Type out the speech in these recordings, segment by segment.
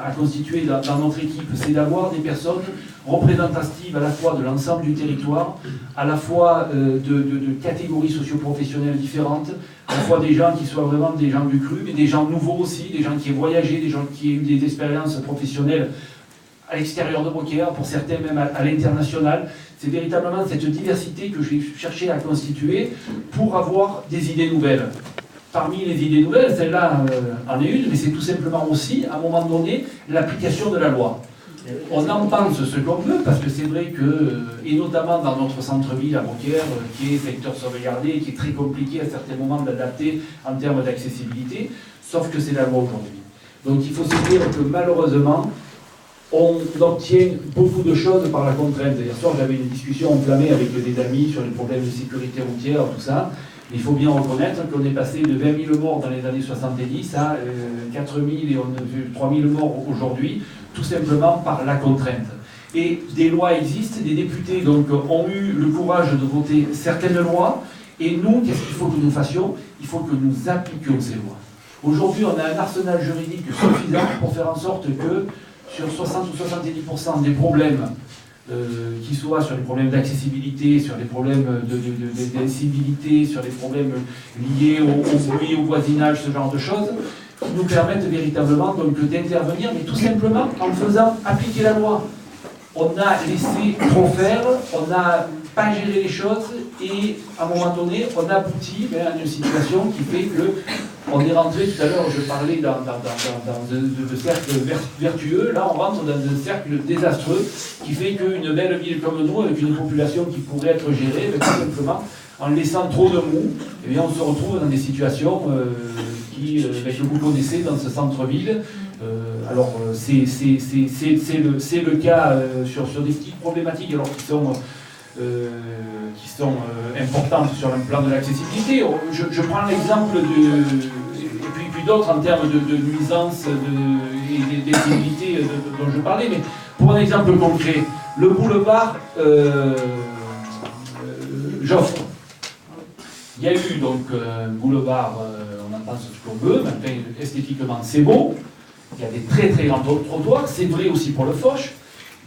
à constituer dans notre équipe, c'est d'avoir des personnes représentatives à la fois de l'ensemble du territoire, à la fois de catégories socio-professionnelles différentes, à la fois des gens qui soient vraiment des gens du cru, mais des gens nouveaux aussi, des gens qui aient voyagé, des gens qui aient eu des expériences professionnelles à l'extérieur de Beaucaire, pour certains même à l'international. C'est véritablement cette diversité que j'ai cherché à constituer pour avoir des idées nouvelles. Parmi les idées nouvelles, celle-là en est une, mais c'est tout simplement aussi, à un moment donné, l'application de la loi. On en pense ce qu'on veut, parce que c'est vrai que, et notamment dans notre centre-ville à Beaucaire, qui est secteur sauvegardé, qui est très compliqué à certains moments d'adapter en termes d'accessibilité, sauf que c'est la loi aujourd'hui. Donc il faut se dire que malheureusement, on obtient beaucoup de choses par la contrainte. Hier soir, j'avais une discussion enflammée avec des amis sur les problèmes de sécurité routière, tout ça. Il faut bien reconnaître qu'on est passé de 20 000 morts dans les années 70 à 4 000 et 3 000 morts aujourd'hui, tout simplement par la contrainte. Et des lois existent, des députés donc, ont eu le courage de voter certaines lois, et nous, qu'est-ce qu'il faut que nous fassions? Il faut que nous appliquions ces lois. Aujourd'hui, on a un arsenal juridique suffisant pour faire en sorte que sur 60 ou 70% des problèmes, qui soient sur les problèmes d'accessibilité, sur les problèmes d'incivilité, sur les problèmes liés au bruit, au voisinage, ce genre de choses, qui nous permettent véritablement d'intervenir, mais tout simplement en faisant appliquer la loi. On a laissé trop faire, on n'a pas géré les choses, et à un moment donné, on aboutit à une situation qui fait que on est rentré, tout à l'heure, je parlais de cercle vertueux, là on rentre dans un cercle désastreux qui fait qu'une belle ville comme nous, avec une population qui pourrait être gérée, tout simplement, en laissant trop de mou, eh bien, on se retrouve dans des situations que vous connaissez dans ce centre-ville. Alors c'est le cas sur des petites problématiques alors, qui sont importantes sur le plan de l'accessibilité. Je prends l'exemple et puis d'autres en termes de nuisance et d'incivilité dont je parlais, mais pour un exemple concret, le boulevard Joffre. Il y a eu donc un boulevard, on en pense ce qu'on veut, mais esthétiquement c'est beau, il y a des très très grands trottoirs, c'est vrai aussi pour le Foch,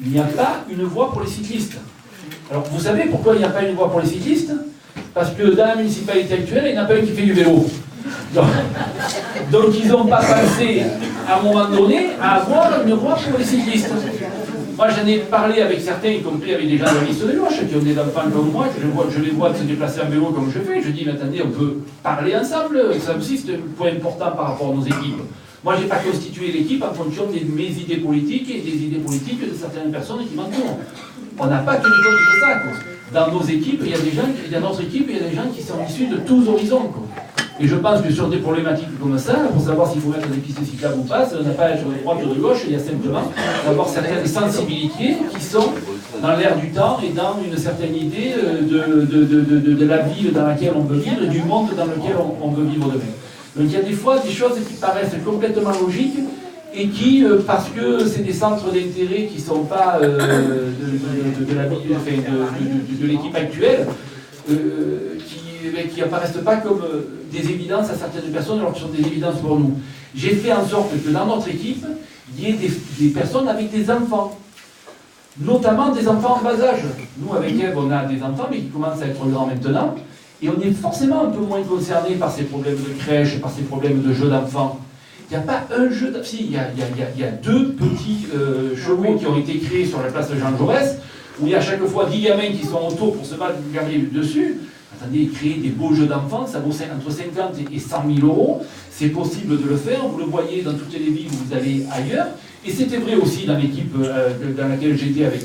il n'y a pas une voie pour les cyclistes. Alors vous savez pourquoi il n'y a pas une voie pour les cyclistes? Parce que dans la municipalité actuelle, il n'y en a pas un qui fait du vélo. Donc ils n'ont pas pensé à un moment donné à avoir une voie pour les cyclistes. Moi j'en ai parlé avec certains, y compris avec des gens de la liste de Loche, qui ont des enfants comme moi, je les vois se déplacer en vélo comme je fais, je dis mais attendez, on peut parler ensemble, ça aussi c'est un point important par rapport à nos équipes. Moi je n'ai pas constitué l'équipe en fonction de mes idées politiques et des idées politiques de certaines personnes qui m'entourent. On n'a pas tenu compte de ça, quoi. Dans nos équipes, il y a des gens, dans notre équipe, il y a des gens qui sont issus de tous horizons, quoi. Et je pense que sur des problématiques comme ça, pour savoir s'il faut mettre des pistes cyclables ou pas, ça n'a pas à être de droite ou de gauche, il y a simplement d'avoir certaines sensibilités qui sont dans l'air du temps et dans une certaine idée de la ville dans laquelle on veut vivre et du monde dans lequel on veut vivre demain. Donc il y a des fois des choses qui paraissent complètement logiques et qui, parce que c'est des centres d'intérêt qui ne sont pas de l'équipe actuelle, qui apparaissent pas comme des évidences à certaines personnes alors que ce sont des évidences pour nous. J'ai fait en sorte que dans notre équipe, il y ait des personnes avec des enfants, notamment des enfants en bas âge. Nous, avec Eve, on a des enfants, mais qui commencent à être grands maintenant, et on est forcément un peu moins concernés par ces problèmes de crèche, par ces problèmes de jeux d'enfants. Il n'y a pas un jeu d'enfants. Si, il y a deux petits chevaux qui ont été créés sur la place de Jean Jaurès, où il y a à chaque fois 10 gamins qui sont autour pour se battre dessus. Attendez, créer des beaux jeux d'enfants, ça vaut entre 50 et 100 000 euros. C'est possible de le faire, vous le voyez dans toutes les villes où vous allez ailleurs. Et c'était vrai aussi dans l'équipe dans laquelle j'étais avec